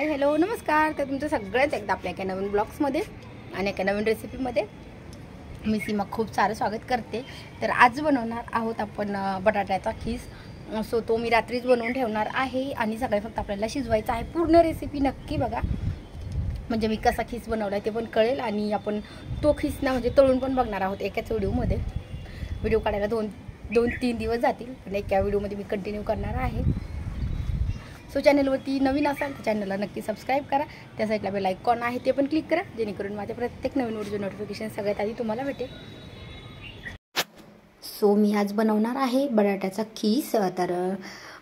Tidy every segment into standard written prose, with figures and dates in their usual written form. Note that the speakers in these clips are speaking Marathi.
हाय हॅलो नमस्कार। तर तुमचं सगळ्यांचं एकदा आपल्या एका नवीन ब्लॉग्समध्ये आणि एका नवीन रेसिपीमध्ये मी सीमा खूप सारं स्वागत करते। तर आज बनवणार आहोत आपण बटाट्याचा खीस। सो तो मी रात्रीच बनवून ठेवणार आहे आणि सकाळी फक्त आपल्याला शिजवायचा आहे। पूर्ण रेसिपी नक्की बघा, म्हणजे मी कसा खीस बनवला ते पण कळेल आणि आपण तो खीस ना म्हणजे तळून पण बघणार आहोत एकाच व्हिडिओमध्ये। व्हिडिओ काढायला दोन तीन दिवस जातील, पण एका व्हिडिओमध्ये मी कंटिन्यू करणार आहे। सो चॅनलवरती नवीन असाल तर चॅनलला नक्की सबस्क्राईब करा। त्या साईडला बेल आयकॉन आहे ते पण क्लिक करा, जेणेकरून माझ्या प्रत्येक नवीन व्हिडिओचं नोटिफिकेशन सगळ्यात आधी तुम्हाला भेटेल। सो मी आज बनवणार आहे बटाट्याचा खीस। तर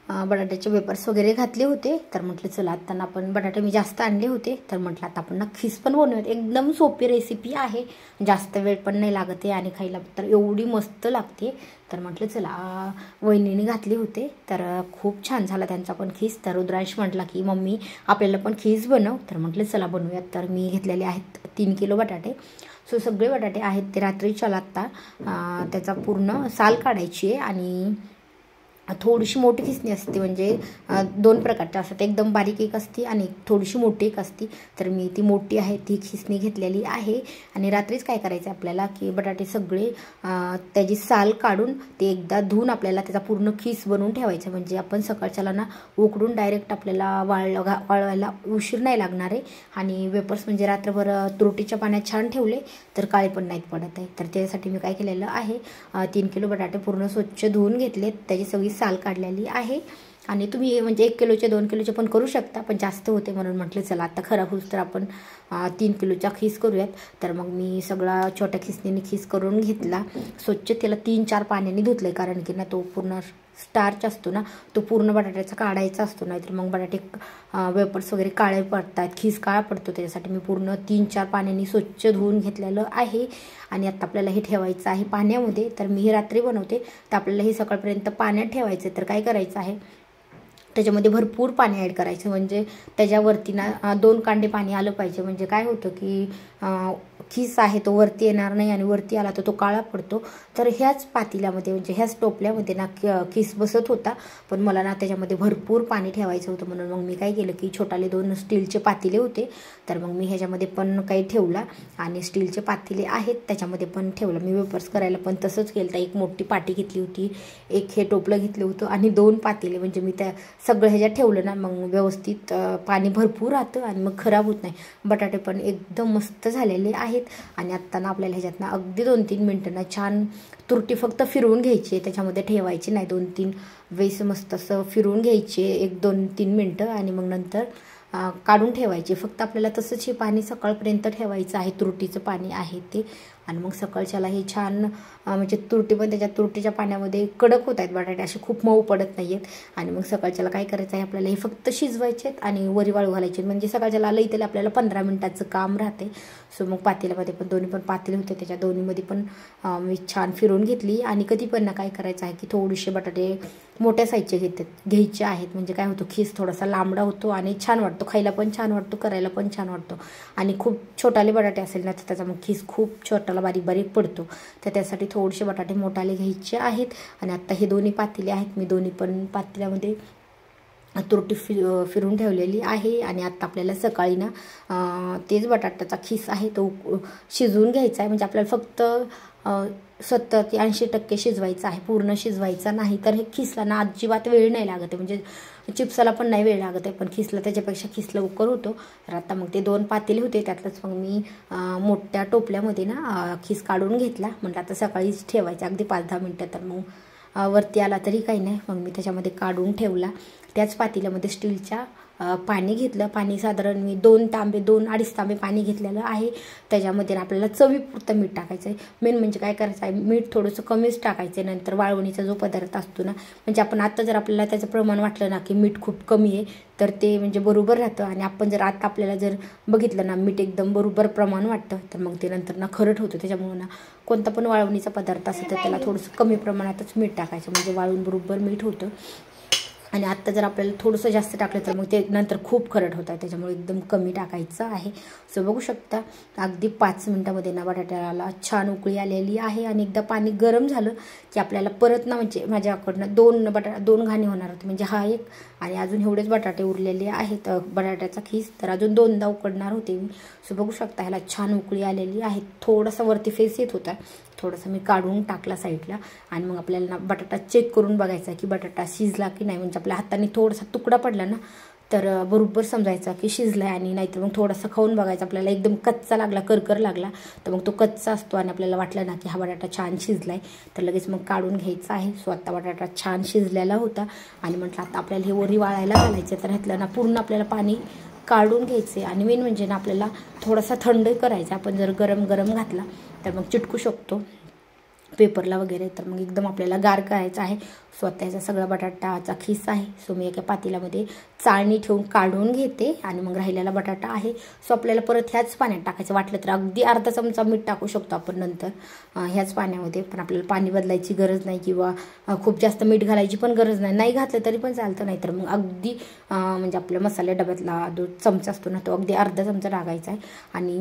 बटाट्याचे वेपर्स वगैरे घातले होते, तर म्हटलं चला आता आपण बटाटे मी जास्त आणले होते, तर म्हटलं आता आपण खीस पण बनवूयात। एकदम सोपी रेसिपी आहे, जास्त वेळ पण नाही लागत आहे आणि खायला तर एवढी मस्त लागते। तर म्हटलं चला वहिनीने घातले होते, तर खूप छान झाला त्यांचा पण खीस। तर रुद्रांश म्हटला की मम्मी आपल्याला पण खीस बनव, तर म्हटलं चला बनवूयात। तर मी घेतलेले आहेत 3 किलो बटाटे। सो सगळे बटाटे आहेत ते रात्रीच्या लागता त्याचा पूर्ण साल काढायची आहे आणि थोडीशी मोठी खिसणी असते, म्हणजे 2 प्रकारच्या असतात, एकदम बारीक एक असते आणि थोडीशी मोठी एक असते। तर मी ती मोठी आहे ती खिसणी घेतलेली आहे। आणि रात्रीच काय करायचं आपल्याला की बटाटे सगळे त्याची साल काढून ते एकदा धुवून आपल्याला त्याचा पूर्ण खीस बनवून ठेवायचं, म्हणजे आपण सकाळच्याला ना उकडून डायरेक्ट आपल्याला वाळवायला उशीर नाही लागणार आहे। आणि वेपर्स म्हणजे रात्रभर तुरटीच्या पाण्यात छान ठेवले तर काळे पण नाहीत पडत आहे। तर त्यासाठी मी काय केलेलं आहे 3 किलो बटाटे पूर्ण स्वच्छ धुवून घेतलेत, त्याची सगळी साल काढलेली आहे। आणि तुम्ही म्हणजे 1 किलोचे 2 किलोचे पण करू शकता, पण जास्त होते म्हणून म्हटलं चला आता खराब होऊस तर आपण 3 किलोचा खीस करूयात। तर मग मी सगळा छोट्या खिसणीने खीस करून घेतला, स्वच्छ त्याला 3-4 पाण्याने धुतले, कारण की ना तो पूर्ण स्टार्च असतो ना तो पूर्ण बटाट्याचा काढायचा असतो, नाहीतर मग बटाटे वेपर्स वगैरे काळे पडतात, खीस काळा पडतो। त्याच्यासाठी मी पूर्ण 3-4 पाण्याने स्वच्छ धुवून घेतलेलं आहे। आणि आता आपल्याला हे ठेवायचं आहे पाण्यामध्ये। तर मी हे रात्री बनवते, तर आपल्याला हे सकाळपर्यंत पाण्यात ठेवायचं। तर काय करायचं आहे त्याच्यामध्ये भरपूर पाणी ॲड करायचं, म्हणजे त्याच्यावरती ना 2 कांडे पाणी आलं पाहिजे। म्हणजे काय होतं की खीस आहे तो वरती येणार नाही आणि वरती आला तर तो काळा पडतो। तर ह्याच पातेल्यामध्ये म्हणजे ह्याच टोपल्यामध्ये ना खीस बसत होता, पण मला ना त्याच्यामध्ये भरपूर पाणी ठेवायचं होतं, म्हणून मग मी काय केलं की छोटाले 2 स्टीलचे पातेले होते, तर मग मी ह्याच्यामध्ये पण काही ठेवला आणि स्टीलचे पातेले आहेत त्याच्यामध्ये पण ठेवलं। मी वेपर्स करायला पण तसंच केलं, तर एक मोठी पाटी घेतली होती, एक हे टोपलं घेतलं होतं आणि 2 पातेले, म्हणजे मी त्या सगळं ह्याच्यात ठेवलं ना मग व्यवस्थित पाणी भरपूर राहतं आणि मग खराब होत नाही। बटाटे पण एकदम मस्त झालेले आहेत। आणि आत्ता ना आपल्याला ह्याच्यात ना अगदी 2-3 मिनटं ना छान तुरटी फक्त फिरवून घ्यायची आहे, त्याच्यामध्ये ठेवायची नाही। 2-3 वेळेस मस्त असं फिरवून घ्यायचे 1-2-3 मिनटं आणि मग नंतर काढून ठेवायचे। फक्त आपल्याला तसंच हे पाणी सकाळपर्यंत ठेवायचं आहे, तुरटीचं पाणी आहे ते। आणि मग सकाळच्याला हे छान म्हणजे तुरटी पण त्याच्या तुरटीच्या पाण्यामध्ये कडक होत आहेत बटाटे, असे खूप मऊ पडत नाही आहेत। आणि मग सकाळच्याला काय करायचं आहे आपल्याला हे फक्त शिजवायचे आहेत आणि वरी वाळू घालायचे, म्हणजे सकाळच्याला आलं इथे आपल्याला 15 मिनिटाचं काम राहते। सो मग पातेल्यामध्ये पण दोन्ही पण पातेले होते, त्याच्या दोन्हीमध्ये पण मी छान फिरवून घेतली। आणि कधी पण ना काय करायचं आहे की थोडेसे बटाटे मोठ्या साईजचे घ्यायचे आहेत, म्हणजे काय होतं खीस थोडासा लांबडा होतो आणि छान वाटतो, खायला पण छान वाटतो, करायला पण छान वाटतो। आणि खूप छोटाले बटाटे असेल ना तर त्याचा मग खीस खूप छोटाला बारीक बारीक पडतो, तर त्यासाठी थोडेसे बटाटे मोठाले घ्यायचे आहेत। आणि आत्ता हे दोन्ही पातेले आहेत, मी दोन्ही पण पातेल्यामध्ये तुरटी फिरून ठेवलेली आहे। आणि आत्ता आपल्याला सकाळी ना तेच बटाट्याचा खीस आहे तो शिजवून घ्यायचा आहे, म्हणजे आपल्याला फक्त 70 ते 80% शिजवायचं आहे, पूर्ण शिजवायचा नाही। तर हे खिसला ना अजिबात वेळ नाही लागत आहे, म्हणजे चिप्साला पण नाही वेळ लागत आहे, पण खिसला त्याच्यापेक्षा खिस लवकर होतो। तर आता मग ते 2 पातेले होते, त्यातलंच मग मी मोठ्या टोपल्यामध्ये ना खीस काढून घेतला, म्हटलं आता सकाळीच ठेवायचं अगदी 5-10 मिनटं, तर मग वरती आला तरी काही नाही। मग मी त्याच्यामध्ये काढून ठेवला, त्याच पातेल्यामध्ये स्टीलच्या पाणी घेतलं, पाणी साधारण मी 2-2.5 तांबे पाणी घेतलेलं आहे। त्याच्यामध्ये आपल्याला चवीपुरतं मीठ टाकायचं आहे, मेन म्हणजे काय करायचं आहे मीठ थोडंसं कमीच टाकायचं आहे। नंतर वाळवणीचा जो पदार्थ असतो ना, म्हणजे आपण आता जर आपल्याला त्याचं प्रमाण वाटलं ना की मीठ खूप कमी आहे तर ते म्हणजे बरोबर राहतं, आणि आपण जर आता आपल्याला जर बघितलं ना मीठ एकदम बरोबर प्रमाण वाटतं तर मग ते नंतर ना खरट होतं। त्याच्यामुळे ना कोणता पण वाळवणीचा पदार्थ असेल तर त्याला थोडंसं कमी प्रमाणातच मीठ टाकायचं, म्हणजे वाळून बरोबर मीठ होतं। आणि आत्ता जर आपल्याला थोडंसं जास्त टाकलं तर मग ते नंतर खूप खरट होतं, त्याच्यामुळे एकदम कमी टाकायचं आहे. सो बघू शकता अगदी 5 मिनिटामध्ये ना बटाट्याला छान उकळी आलेली आहे. आणि एकदा पाणी गरम झालं की आपल्याला परत ना, म्हणजे माझ्याकडनं 2 घाणे होणार होते, म्हणजे हा एक आणि अजून एवढेच बटाटे उरलेले आहेत बटाट्याचा खीस, तर अजून 2दा उकडणार होते मी. सो बघू शकता ह्याला छान उकळी आलेली आहे. थोडासा वरती फेस येत होता, थोडासा मी काढून टाकला साईडला. आणि मग आपल्याला ना बटाटा चेक करून बघायचा की बटाटा शिजला की नाही, म्हणजे आपल्या हाताने थोडासा तुकडा पडला ना तर बरोबर समजायचा की शिजला आहे. आणि नाहीतर मग थोडासा खाऊन बघायचा, आपल्याला एकदम कच्चा लागला, करकर लागला तर मग तो कच्चा असतो. आणि आपल्याला वाटलं ना की हा बटाटा छान शिजला आहे तर लगेच मग काढून घ्यायचा आहे. सो आता बटाटा छान शिजलेला होता आणि म्हटलं आता आपल्याला हे वरी वाळायला घालायचं, तर ह्यातलं ना पूर्ण आपल्याला पाणी काढून घ्यायचे. आणि मेन म्हणजे ना आपल्याला थोडासा थंड करायचा, आपण जर गरम घातला तर मग चिटकू शकतो पेपरला वगैरे, तर मग एकदम आपल्याला गार करायचं आहे. स्वतःचा सगळा बटाटाचा खीस आहे. सो मी एका पातेल्यामध्ये चाळणी ठेवून काढून घेते आणि मग राहिलेला बटाटा आहे सो आपल्याला परत ह्याच पाण्यात टाकायचं. वाटलं तर अगदी अर्धा चमचा मीठ टाकू शकतो आपण नंतर ह्याच पाण्यामध्ये, पण आपल्याला पाणी बदलायची गरज नाही किंवा खूप जास्त मीठ घालायची पण गरज नाही. नाही घातलं तरी पण चालतं, नाही तर मग अगदी म्हणजे आपल्या मसाले डब्यातला जो चमचा असतो ना तो अगदी अर्धा चमचा टाकायचा आहे. आणि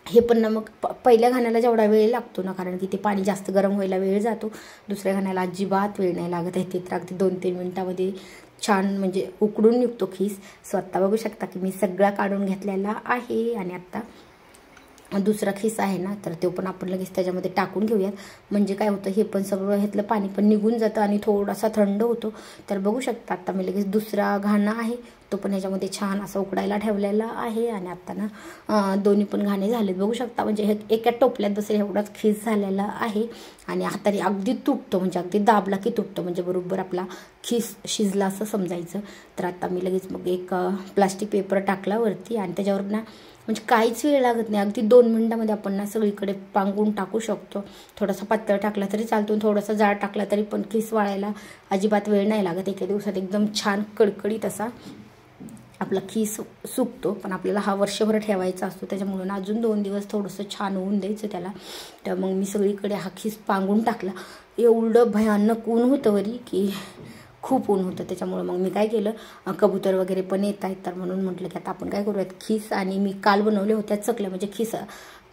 हे पण ना मग पहिल्या घाण्याला जेवढा वेळ लागतो ना, कारण की ते पाणी जास्त गरम व्हायला वेळ जातो, दुसऱ्या घाण्याला अजिबात वेळ नाही लागत आहे. ते तर अगदी 2-3 मिनिटामध्ये छान म्हणजे उकडून निघतो खीस. सो आत्ता बघू शकता की मी सगळा काढून घेतलेला आहे. आणि आत्ता दुसरा खीस आहे ना तर तो पण आपण लगेच त्याच्यामध्ये टाकून घेऊयात, म्हणजे काय होतं हे पण सगळं ह्यातलं पाणी पण निघून जातं आणि थोडासा थंड होतो. तर बघू शकता आता मी लगेच दुसरा घाणा आहे तो पण ह्याच्यामध्ये छान असं उकडायला ठेवलेला आहे. आणि आता ना दोन्ही पण घाणे झालेत बघू शकता, म्हणजे हे एका टोपल्यात बसेल एवढाच खीस झालेला आहे. आणि हाताने अगदी तुटतो, म्हणजे अगदी दाबला की तुटतो, म्हणजे बरोबर आपला खीस शिजला असं समजायचं. तर आता मी लगेच मग एक प्लास्टिक पेपर टाकला वरती आणि त्याच्यावर ना म्हणजे काहीच वेळ लागत नाही, अगदी 2 मिनिटामध्ये आपण ना सगळीकडे पांगून टाकू शकतो. थोडासा पातळ टाकला तरी चालतो, थोडासा जाड टाकला तरी पण खीस वाळायला अजिबात वेळ नाही लागत. एका दिवसात एकदम छान कडकडीत असा आपला खीस सुकतो. पण आपल्याला हा वर्षभर ठेवायचा असतो, त्याच्यामुळे अजून 2 दिवस थोडंसं छान ऊन द्यायचं त्याला. तर मग मी सगळीकडे हा खीस पांगून टाकला. एवढं भयानक ऊन होतं वरी की खूप ऊन होतं, त्याच्यामुळे मग मी काय केलं कबूतर वगैरे पण येत आहेत तर म्हणून म्हटलं की आता आपण काय करूयात खीस. आणि मी काल बनवले होत्या चकल्या, म्हणजे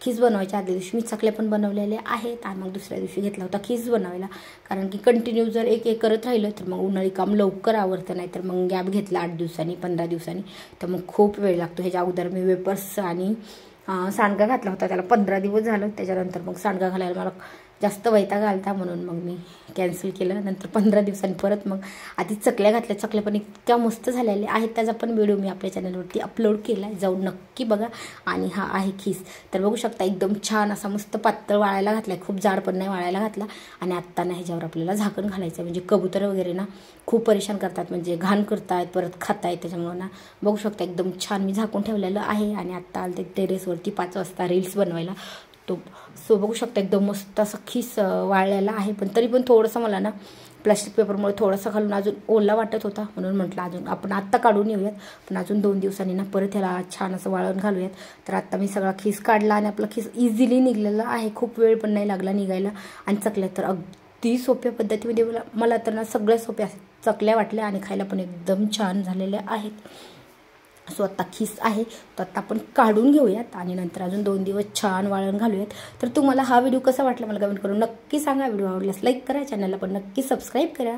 खीस बनवायच्या आदल्या दिवशी मी चकल्या पण बनवलेल्या आहेत आणि मग दुसऱ्या दिवशी घेतला होता खीस बनवायला. कारण की कंटिन्यू जर एक करत राहिलं तर मग उन्हाळी काम लवकर आवरतं, नाही तर मग गॅप घेतला 8 दिवसांनी 15 दिवसांनी तर मग खूप वेळ लागतो. ह्याच्या अगोदर मी वेपर्स आणि सांडगा घातला होता, त्याला 15 दिवस झालं. त्याच्यानंतर मग सांडगा घालायला मला जास्त वैताग आलता म्हणून मग मी कॅन्सल केलं. नंतर 15 दिवसांनी परत मग आधी चकल्या घातल्या. चकल्या पण इतक्या मस्त झालेल्या आहेत, त्याचा पण व्हिडिओ मी आपल्या चॅनलवरती अपलोड केला आहे, जाऊन नक्की बघा. आणि हा आहे खीस, तर बघू शकता एकदम छान असा मस्त पातळ वाळायला घातला, खूप जाड पण नाही वाळायला घातला. आणि आत्ता ना ह्याच्यावर आपल्याला झाकण घालायचं आहे, म्हणजे कबूतर वगैरे ना खूप परेशान करतात, म्हणजे घाण करतायत परत खातायत, त्याच्यामुळे ना बघू शकता एकदम छान मी झाकून ठेवलेलं आहे. आणि आत्ता आलं टेरेसवरती 5 वाजता रील्स बनवायला तो. सो बघू शकता एकदम मस्त असं खीस वाळलेला आहे, पण तरी पण थोडंसं मला ना प्लास्टिक पेपरमुळे थोडंसं खालून अजून ओला वाटत होता, म्हणून म्हटलं अजून आपण आत्ता काढून येऊयात, पण अजून 2 दिवसांनी ना परत ह्याला छान असं वाळवून घालूयात. तर आत्ता मी सगळा खीस काढला आणि आपला खीस इझिली निघलेला आहे, खूप वेळ पण नाही लागला निघायला. आणि चकल्या तर अगदी सोप्या पद्धतीमध्ये मला तर ना सगळ्या सोप्या चकल्या वाटल्या आणि खायला पण एकदम छान झालेल्या आहेत. सो आत्ता खीस आहे तो आत्ता आपण काढून घेऊयात आणि नंतर अजून 2 दिवस छान वाळवून घालूयात. तर तुम्हाला हा व्हिडिओ कसा वाटला मला कमेंट करून नक्की सांगा. व्हिडिओ आवडल्यास लाईक करा, चॅनलला पण नक्की सबस्क्राईब करा.